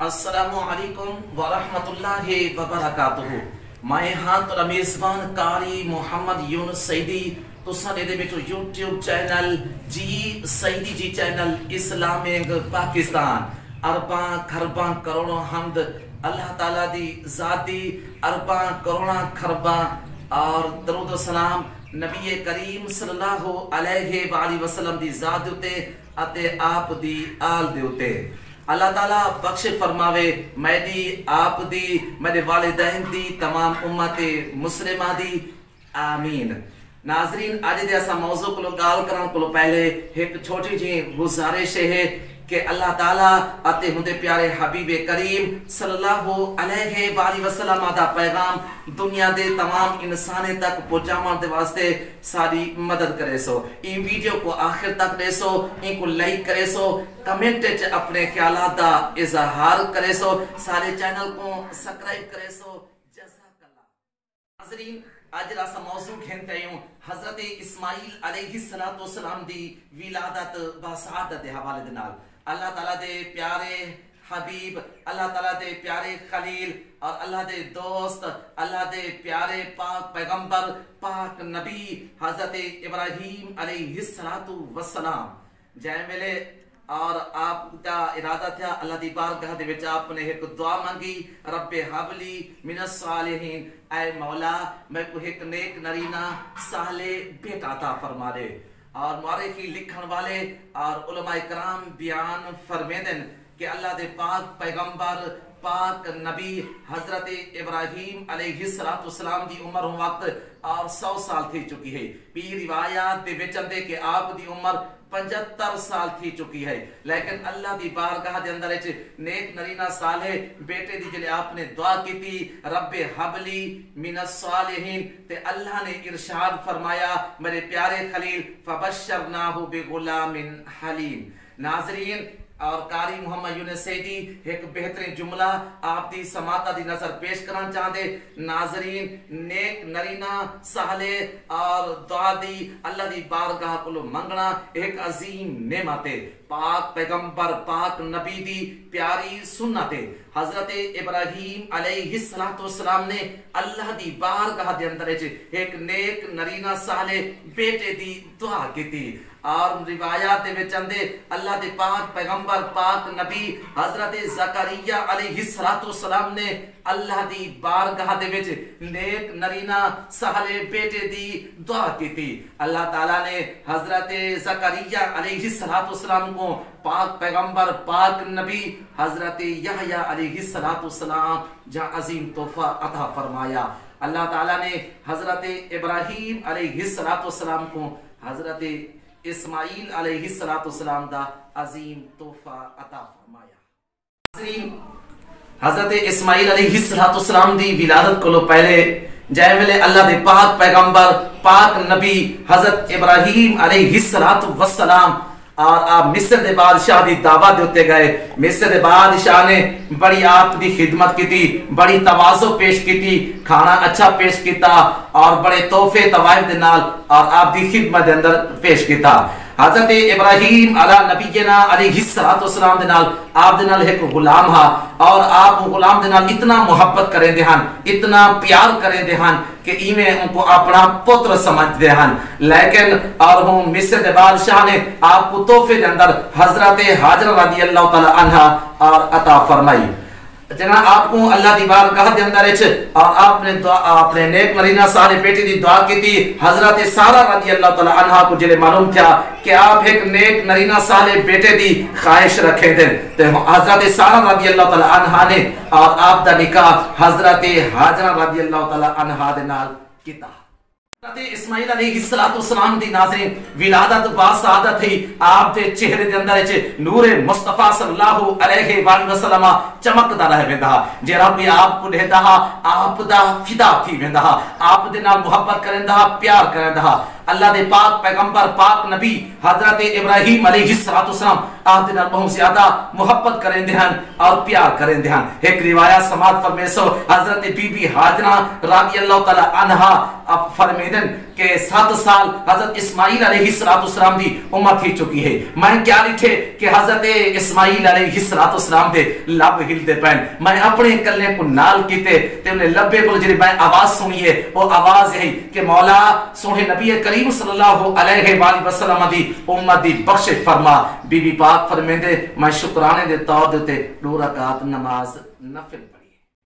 अस्सलामु अलैकुम व रहमतुल्लाहि व बरकातुहू। मैं हाँ तो मेज़बान कारी मोहम्मद यूनुस सईदी तुसा दे बेटो यूट्यूब चैनल जी सईदी जी चैनल इस्लामिक पाकिस्तान अरबा खरबा करोड़ों हमद अल्लाह ताला दी ज़ाती अरबा करोड़ा खरबा और दरूद सलाम नबी करीम सल्लल्लाहु अलैहि वसल्लम दी ज़ात उते अते आप दी आल दे उते अल्लाह ताला बख्श फरमावे मैदी आप दी मेरे वालिदैन दी तमाम उम्मते मुस्लिमा दी आमीन। नाजरीन आज दे असा मौजू को गाल करन को पहले एक छोटी जी गुजारिश है कि अल्लाह ताला अते हुंदे प्यारे हबीबे करीम सल्लल्लाहु अलैहि वसल्लम दा पैगाम दुनिया दे तमाम इंसाने तक पहुंचावन दे वास्ते सारी मदद करे सो। इन वीडियो को आखिर तक देसो, इनको लाइक करे सो, कमेंट च अपने ख्यालात दा इजहार करे सो, सारे चैनल को सब्सक्राइब करे सो। जज़ाकल्लाह। नाज़रीन आज रासा मौजू खेनते हूं हजरत इस्माइल अलैहिस्सलाम दी विलादत बसादत दे हवाले दे नाल अल्लाह ताला दे प्यारे हबीब अल्लाह ताला दे प्यारे खलील और अल्लाह दे दोस्त अल्लाह दे प्यारे पाक पैगंबर पाक नबी हजरत इब्राहिम अलैहिस्सलाम जय मिले और आपका इरादा था अल्लाह दी बारगाह दे विच आपने एक दुआ मांगी रब्बे हबली मिनस सालिहीन ऐ मौला मैं को एक नेक नरीना साले बेटा अता फरमा दे। और मुआरिखी लिखण वाले और उलमाए कराम बयान फरमेदन कि अल्लाह दे पाक पैगंबर पाक नबी हजरत इब्राहिम अलैहिस्सलाम दी उम्र वक्त और 100 साल थी चुकी है। पी रिवायात दे विच आंदे कि आप दी उम्र 75 साल थी चुकी है, लेकिन अल्लाह दी बारगाह दे अंदर नेक नरीना साले बेटे दी जले आपने दुआ की थी रब्बे हबली मिनस सालिहीन ते अल्लाह ने इरशाद फरमाया मेरे प्यारे खलील फबशरनाहु बिगुलामिन हलीम। नाज़रीन और कारी मोहम्मद यूनुस सईदी एक बेहतरीन जुमला आप दी समाता दी नजर पेश करना चाहते। नाजरीन नेक नरीना सहले और दुआ दी अल्लाह दी बारगाह को मंगना एक अजीम नेमत है। पाक पैगंबर पाक नबी दी प्यारी सुन्नत है। हजरत इब्राहिम अलैहिस्सलाम ने अल्लाह दी बारगाह दे अंदर एक नेक नरीना सहले बेटे दी दुआ की थी। और रिवायात दे विच आंदे अल्लाह दे पाक पैगंबर पाक नबी हजरत ज़करिया अलैहिस्सलाम ने अल्लाह दी बारगाह दे विच नेक नरीना सहले बेटे दी दुआ की थी। अल्लाह ताला ने हजरत ज़करिया अलैहिस्सलाम को पाक पैगंबर पाक नबी हजरत यहया अलैहिस्सलाम जा अजीम तोहफा अता फरमाया। अल्लाह ताला ने हजरत इब्राहिम अलैहिस्सलाम को हजरत इस्माइल अलैहिस्सलाम दा अजीम तोहफा अता फरमाया। हजरत इस्माइल अलैहिस्सलाम दी विलादत को पहले जय मिले अल्लाह दे पाक पैगंबर पाक नबी हजरत इब्राहिम अलैहिस्सलाम और आप मिस्र दे बादशाह दी दावत दे उत्ते गए। मिस्र दे बादशाह ने बड़ी आप दी खिदमत की थी, बड़ी तवाज़ो पेश की थी, खाना अच्छा पेश किया और बड़े तोहफे तवाइफ दे नाल और आप दी खिदमत दे अंदर पेश किया। हजरत इब्राहिम अला नबीना अलैहिस्सलाम दे नाल आप दे नाल एक गुलाम हा और आप गुलाम दे नाल इतना मोहब्बत करेंदे हन, इतना प्यार करेंदे हन कि इवें उनको अपना पुत्र समझते हन। लेकिन और हूँ मिस्र दे बादशाह ने आपको तोहफे दे अंदर हजरत हाजरा रज़ियल्लाहु तआला अन्हा और अता फरमाई। जना आपको अल्लाह दी बारगाह दे अंदर और आपने अपने नेक नरीना सारे बेटे दी दुआ की थी। हजरत सारा रज़ियल्लाहु तआला अन्हा को जिले मालूम था कि आप एक नेक नरीना साले बेटे दी ख्वाहिश रखे थे तो हजरत सारा रज़ियल्लाहु तआला अन्हा ने और आप दा निकाह हजरत हाजरा रज़ियल्लाहु तआला अन्हा दे नाल कीता। इस्माइल अलैहिस्सलाम दी नाज़रीन विलादत बासादत थी। आप दे चेहरे दे अंदर नूरे मुस्तफा सल्लल्लाहु अलैहि वसल्लम चमकदा रह वेंदा। जेड़ा भी आप को देदा आप दा फिदा थी वेंदा, आप दे नाल मोहब्बत करंदा, प्यार करंदा। अल्लाह दे पाक पैगंबर पाक नबी हजरत इब्राहिम अलैहिस्सलाम आप दे नाल बहुत ज्यादा मोहब्बत करेंदे हन और प्यार करेंदे हन। एक रिवायत समात फरमेसो हजरत बीबी हाजरा रज़ियल्लाहु तआला अन्हा फरमेदन कि 7 साल हजरत इस्माइल अलैहिस्सलाम दी उम्र थी चुकी है। मैं क्या लिखे कि हजरत इस्माइल अलैहिस्सलाम दे लब हिलते पैन, मैं अपने कल्ले को नाल कीते ते उन्हें लब्बे को जी मैं आवाज सुनी है, वो आवाज यही कि मौला सोहे नबी करीम सल्लल्लाहु अलैहि वसल्लम दी उम्मत दी बख्शिश फरमा। बीबी पाक फरमांदे मैं शुक्राने दे तौर ते 2 रकात नमाज नफिल पढ़ी।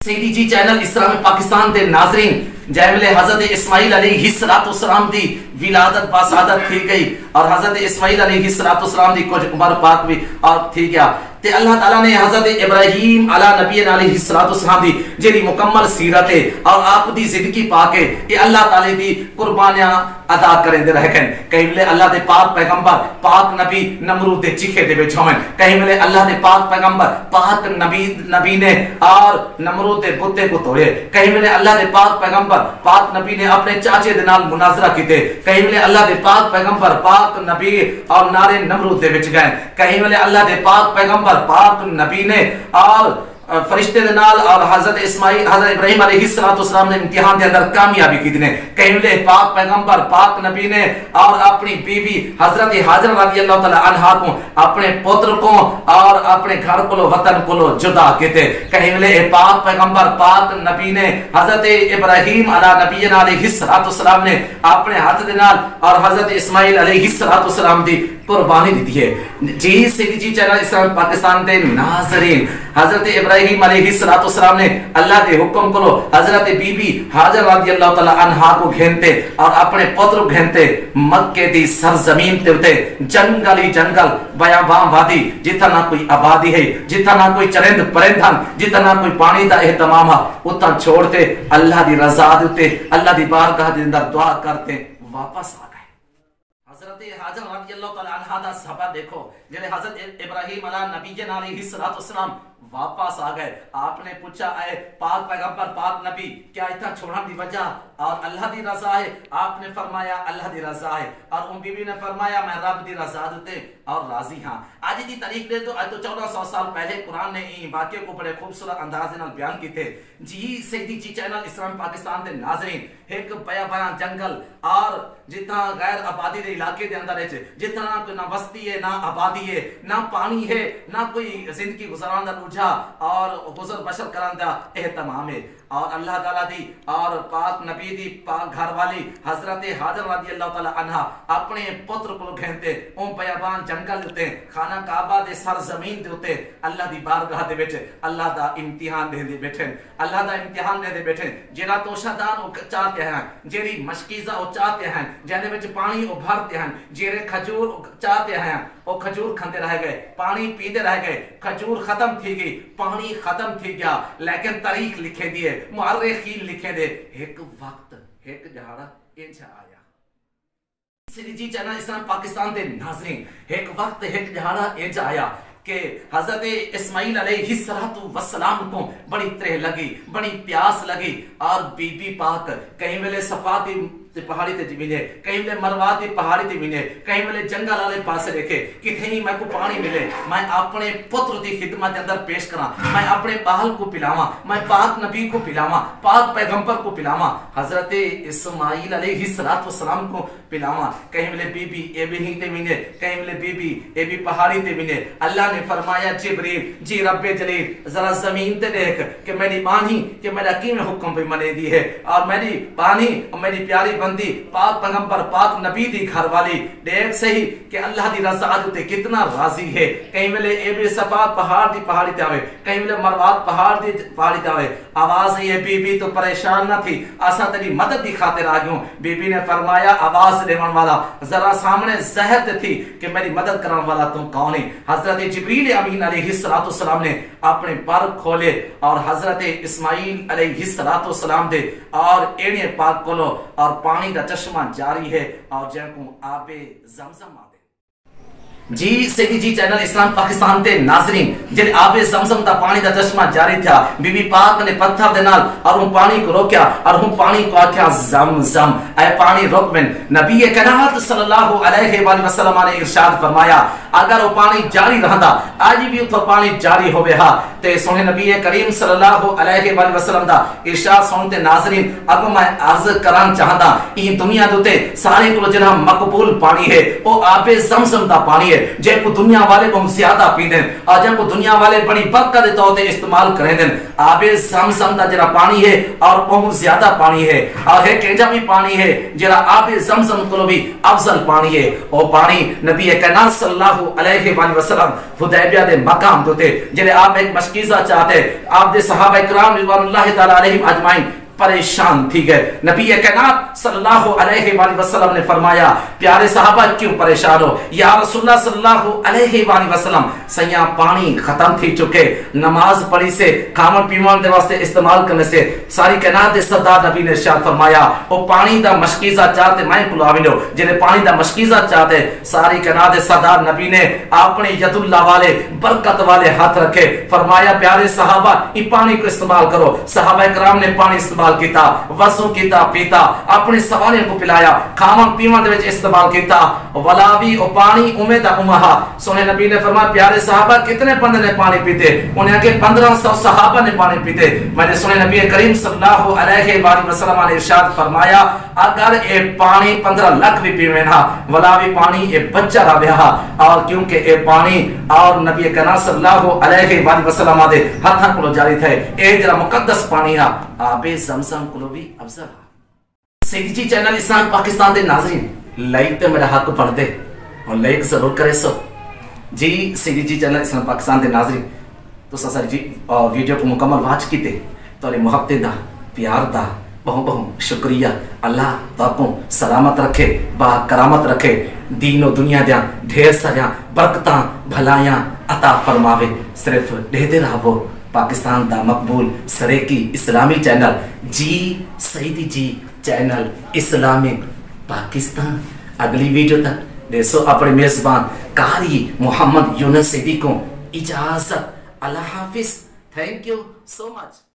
सईदी जी चैनल इस्लामी पाकिस्तान दे नाज़रीन, जैवेले हजरत इस्माइल अलैहिस्सलाम दी विलादत बासादत थी गई और हजरत इस्माइल अलैहिस्सलाम दी कुछ उम्र पाक भी और थी गया ते अल्लाह ताला ने हजरत इब्राहिम अला नबी अलैहिस्सलाम दी जेरी मुकम्मल सीरत है और आप दी जिंदगी पाके ये अल्लाह ताला दी कुर्बानियां अदा करें दे रहकन। कई वेले अल्लाह दे पाक पैगंबर पाक नबी नमरूद दे चीखे दे विच होवन, कई वेले अल्लाह दे पाक पैगंबर पाक नबी ने और नमरूद दे बुते को तोड़े, कई वेले अल्लाह दे पाक पैगंबर पाक नबी ने अपने चाचे दे नाल मुनाजरा कीते, कई वेले अल्लाह दे पाक पैगंबर पाक नबी और नारे नमरूद दे विच गए, कई वेले अल्लाह दे पाक पैगंबर पाक नबी ने और फरिश्ते दे नाल और हजरत इब्राहिम अलैहिस्सलाम ने इम्तिहान दे अंदर कामयाबी की दिने। कई वेले पाक पैगंबर पाक नबी ने और अपनी बीवी हजरत हाजरा रज़ियल्लाहु तआला अन्हा को अपने पुत्र को और अपने घर को वतन को जुदा कीते। कई वेले पाक पैगंबर पाक नबी ने हजरत इब्राहिम अला नबी अलैहिस्सलाम ने अपने हाथ दे नाल और हजरत इस्माइल अलैहिस्सलाम दी कुर्बानी दी है। जी सईदी जी चैनल इस्लाम पाकिस्तान दे नाज़रीन, हजरत इब्राहिम अलैहिस्सलाम ने अल्लाह के हुक्म को हजरत बीबी हाजर रज़ियल्लाहु तआला अन्हा को घेनते और अपने पुत्र घेनते मक्के दी सरजमीन ते उते जंगल ही जंगल बयाबां वादी जिथा ना कोई आबादी है, जिथा ना कोई चरिंद परिंद हन, जिथा ना कोई पानी दा एहतमाम है, उता छोड़ते अल्लाह दी रज़ा दे उते अल्लाह दी बारगाह दे अंदर दुआ करते वापस आ गए। हजरत हाजर रज़ियल्लाहु तआला अन्हा दा सहाबा देखो जेड़े हजरत इब्राहिम अला नबी अलैहिस्सलाम वापस आ गए। आपने पूछा है पाक पैगंबर पाक नबी क्या इतना छोड़ने की वजह और अल्लाह दी रजा है? आपने फरमाया अल्लाह दी रजा है और उन बीबी ने फरमाया मैं रब दी रजा देते और राजी हां। आज की तारीख दे तो आज तो 1400 साल पहले कुरान ने इन वाक्य को बड़े खूबसूरत अंदाज नाल बयान किए। जी सईदी जी चैनल इस्लाम पाकिस्तान के नाज़रीन, एक बयां जंगल और जितना गैर आबादी के इलाके के अंदर है, जितना ना बस्ती है ना आबादी है ना पानी है ना कोई जिंदगी गुजारन दा रुझा और गुजर बसर करन दा एहतमाम है और अल्लाह ताला दी और पाक नबी दी पाक घर वाली हजरत हाजर रज़ियल्लाहु तआला अन्हा अपने पुत्र को घेनते ओ बयाबान जंगल उते खाना काबा दे सरजमीन दे उते अल्लाह दी बारगाह दे विच अल्लाह दा इम्तिहान दे बैठे, अल्लाह दा इम्तिहान दे बैठे। जेड़ा तोशादान ओ चाहते हैं, जेरी मशकीजा ओ चाहते हैं, जेदे विच पानी ओ भरते हैं, जेरे खजूर चाहते हैं ओ खजूर खाते रह गए, पानी पीते रह गए, खजूर खत्म थी गई, पानी खत्म थी गया, लेकिन तारीख लिखे दिए मुअर्रिखीन लिखे दे एक वक्त एक जहाड़ा इंच आया। सईदी जी चैनल इस्लाम पाकिस्तान दे नाज़रीन, एक वक्त एक जहाड़ा इंच आया कि हजरत इस्माइल अलैहिस्सलाम को बड़ी त्रेह लगी, बड़ी प्यास लगी और बीबी पाक कहीं वेले सफाती पहाड़ी ते मिले, कहीं वेले मरवा दी पहाड़ी ते मिले, कहीं वेले जंगल वाले पासे देखे कि कहीं मैं को पानी मिले, मैं अपने पुत्र दी खिदमत के अंदर पेश करा, मैं अपने बाल को पिलावा, मैं पाक नबी को पिलावा, पाक पैगंबर को पिलावा, हजरत इस्माइल अलैहिस्सलाम को पिलावा। कहीं वेले बीबी ए भी ही ते मिले, कहीं वेले बीबी ए भी पहाड़ी ते मिले। अल्लाह ने फरमाया जिब्रील जी रब्बे जलील जरा जमीन ते देख कि मेरी बानी कि मेरा किवें हुक्म पे मने दी है और मेरी बानी और मेरी प्यारी बंदी पाक पैगंबर पाक नबी दी घर वाली देख सही कि अल्लाह दी रज़ा ते कितना राजी है। कहीं वेले ए भी सफा पहाड़ दी पहाड़ी ते आवे, कहीं वेले मरवात पहाड़ दी पहाड़ी ते आवे। आवाज ये बीबी तो परेशान न थी, आसा तेरी मदद दी खातिर आ गयो। बीबी ने फरमाया आवाज देवन वाला जरा सामने जहर ते थी कि मेरी मदद करने वाला तू कौन है? हजरत जिब्रील अमीन अलैहिस्सलाम ने अपने पर खोले और हजरत इस्माइल अलैहिस्सलाम दे और एड़े पाक कोलो और पानी का चश्मा जारी है और जैको आबे ज़मज़म आवे। जी सईदी जी चैनल इस्लाम पाकिस्तान ते नाज़रीन जिहड़े आबे ज़मज़म दा पानी दा चश्मा जारी था बीबी पाक ने पत्थर दे नाल और उन पानी को रोकया और उन पानी को आख्या ज़मज़म ऐ पानी रोक बिन। नबी कायनात सल्लल्लाहु अलैहि वसल्लम ने इरशाद फरमाया अगर वो पानी जारी रहंदा आज भी उतो पानी जारी होवे हा ते सोने नबी करीम सल्लल्लाहु अलैहि वसल्लम दा इरशाद सुन ते नाज़रीन अब मैं अर्ज करन चाहंदा ई दुनिया दे सारे को जरा मकबूल पानी है वो आबे ज़मज़म दा पानी है जेको दुनिया वाले बहुत ज्यादा पींदे और जेको दुनिया वाले बड़ी बरकत दे तौर पे इस्तेमाल करेंदे। आबे ज़मज़म दा जरा पानी है और बहुत ज्यादा पानी है और है केजा भी पानी है जरा आबे ज़मज़म को भी अफजल पानी है। ओ पानी नबी कायनात सल्लल्लाहु अलैहि वसल्लम हुदैबिया दे मकाम दोते जेले आप एक मशकीज़ा चाहते आप दे सहाबा इकराम रिज़वानुल्लाहि तआला अलैहिम अजमाइन परेशान थी गए। नबी कायनात सल्लल्लाहु अलैहि वसल्लम ने फरमाया प्यारे सहाबा क्यों परेशान हो या रसूलुल्लाह सल्लल्लाहु अलैहि वसल्लम सैया पानी खत्म थी चुके नमाज पढ़ी से खावन पीवन दे वास्ते इस्तेमाल करने से सारी कायनात दे सरदार नबी ने इरशाद फरमाया ओ पानी दा मशकीज़ा चाहते मैं कुलावी लो जिने पानी दा मशकीज़ा चाहते सारी कायनात दे सरदार नबी ने अपने यदुल्लाह वाले बरकत वाले हाथ रखे फरमाया प्यारे सहाबा ई पानी को इस्तेमाल करो। सहाबा इकराम ने पानी इस्तेमाल किया वजू किया पीता अपने सवारियों को पिलाया खावन पीवन दे विच इस्तेमाल किया वलावी ओ पानी उमे दा उमहा सोने नबी ने फरमाया प्यारे सहाबा कितने बंदे ने पानी पीते उन्हें के 1500 सहाबा ने पानी पीते। मैंने सुने नबी करीम सल्लल्लाहु अलैहि वसल्लम ने इरशाद फरमाया अगर ए पानी 15 लाख भी पीवे ना वलावी पानी ए बच्चा रहा हा और क्योंकि ए पानी और नबी कायनात सल्लल्लाहु अलैहि वसल्लम दे हाथ को जारी थे ए जरा मुकद्दस पानी हा आबे ज़मज़म को भी अफजल। सईदी जी चैनल इस्लाम पाकिस्तान दे नाज़रीन लाइक ते मेरा हक पढ़ते और लाइक जरूर करे सो जी सईदी जी चैनल इस्लाम पाकिस्तान दे नाज़रीन तो सर जी वीडियो को मुकम्मल वाच कीते तोरे मुहब्बत दा प्यार दा बहुत बहुत शुक्रिया। अल्लाह ताको सलामत रखे बा करामत रखे दीन और दुनिया दिया ढेर सारिया बरकत भलाइयां अता फरमावे। सिर्फ देते रहो पाकिस्तान दा मकबूल सरेकी इस्लामी चैनल जी सईदी जी चैनल इस्लामिक पाकिस्तान। अगली वीडियो तक देसो अपने मेजबान कारी मोहम्मद यूनुस सईदी को इजाजत। अल्लाह हाफिज। Thank you so much.